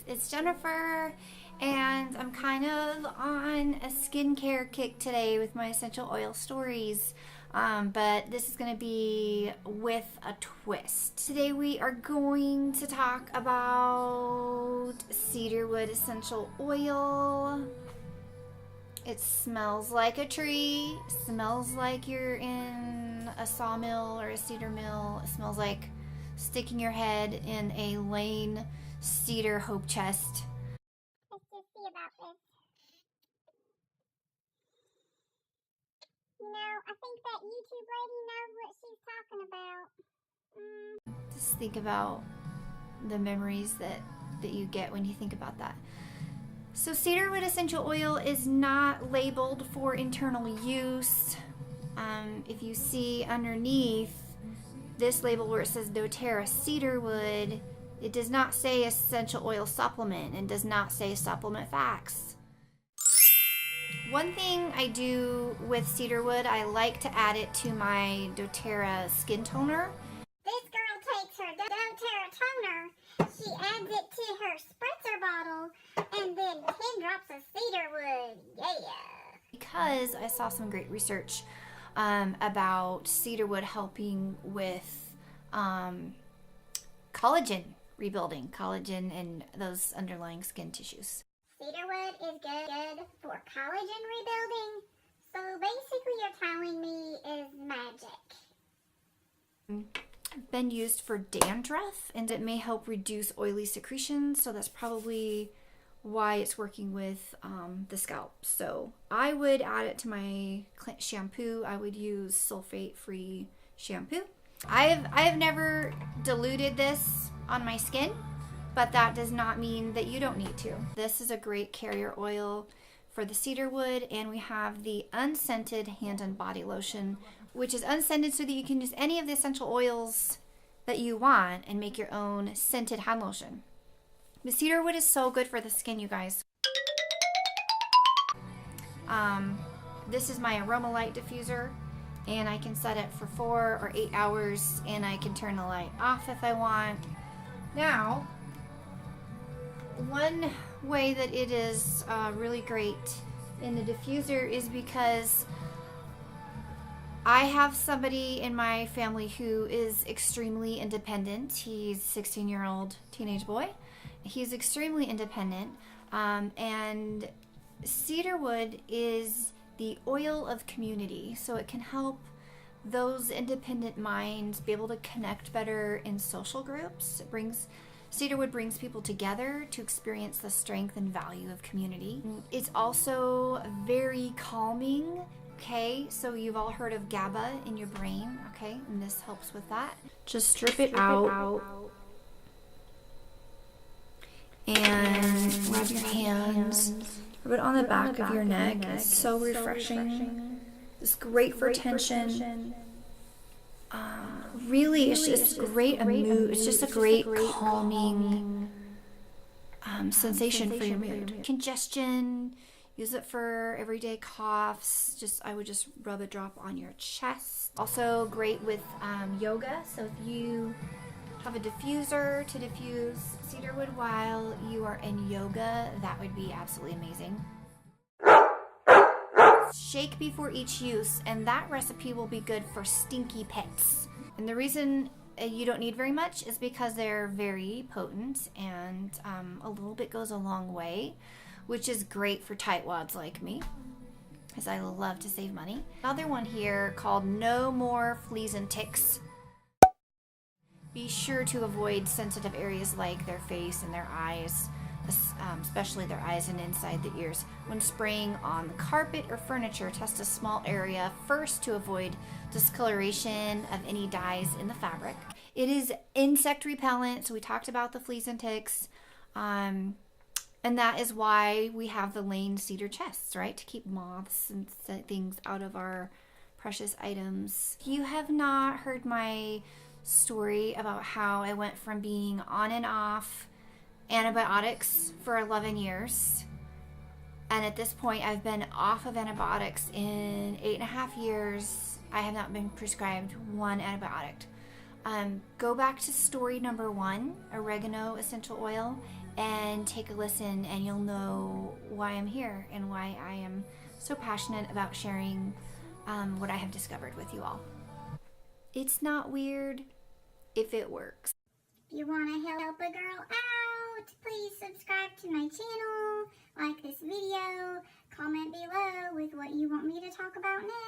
It's Jennifer, and I'm kind of on a skincare kick today with my essential oil stories, but this is going to be with a twist. Today we are going to talk about Cedarwood Essential Oil. It smells like a tree, smells like you're in a sawmill or a cedar mill. It smells like sticking your head in a Lane cedar hope chest. Let's just see about this. You know, I think that YouTube lady knows what she's talking about. Just think about the memories that you get when you think about that. So Cedarwood Essential Oil is not labeled for internal use. If you see underneath this label where it says doTERRA Cedarwood, it does not say essential oil supplement and does not say supplement facts. One thing I do with Cedarwood, I like to add it to my doTERRA skin toner. This girl takes her doTERRA toner, she adds it to her spritzer bottle, and then 10 drops of Cedarwood. Yeah! Because I saw some great research about Cedarwood helping with collagen rebuilding, collagen and those underlying skin tissues. Cedarwood is good for collagen rebuilding, so basically you're telling me is magic. Been used for dandruff, and it may help reduce oily secretions, so that's probably why it's working with the scalp. So I would add it to my shampoo. I would use sulfate-free shampoo. I have never diluted this on my skin, but that does not mean that you don't need to. This is a great carrier oil for the cedarwood, and we have the unscented hand and body lotion, which is unscented so that you can use any of the essential oils that you want and make your own scented hand lotion. The cedarwood is so good for the skin, you guys. This is my Aroma Light Diffuser, and I can set it for 4 or 8 hours, and I can turn the light off if I want. Now, one way that it is really great in the diffuser is because I have somebody in my family who is extremely independent. He's a 16-year-old teenage boy. He's extremely independent, and cedarwood is the oil of community, so it can help those independent minds be able to connect better in social groups. Cedarwood brings people together to experience the strength and value of community. It's also very calming. Okay, so you've all heard of GABA in your brain, okay, and this helps with that. Just strip it out and rub your hands. Rub it on the back of your neck. It's so refreshing. It's great for tension. Really, it's just great mood. It's just a great calming sensation for your mood. Congestion. Use it for everyday coughs. I would just rub a drop on your chest. Also great with yoga. So if you have a diffuser to diffuse cedarwood while you are in yoga, that would be absolutely amazing. Shake before each use, and that recipe will be good for stinky pets. And the reason you don't need very much is because they're very potent, and a little bit goes a long way, which is great for tightwads like me, because I love to save money. Another one here called No More Fleas and Ticks. Be sure to avoid sensitive areas like their face and their eyes, especially their eyes and inside the ears. When spraying on the carpet or furniture, test a small area first to avoid discoloration of any dyes in the fabric. It is insect repellent, so we talked about the fleas and ticks. And that is why we have the Lane cedar chests, right? To keep moths and things out of our precious items. You have not heard my story about how I went from being on and off antibiotics for 11 years. And at this point, I've been off of antibiotics in 8.5 years. I have not been prescribed one antibiotic. Go back to story number 1, oregano essential oil, and take a listen, and you'll know why I'm here and why I am so passionate about sharing what I have discovered with you all. It's not weird if it works. If you want to help a girl out, please subscribe to my channel, like this video, comment below with what you want me to talk about next.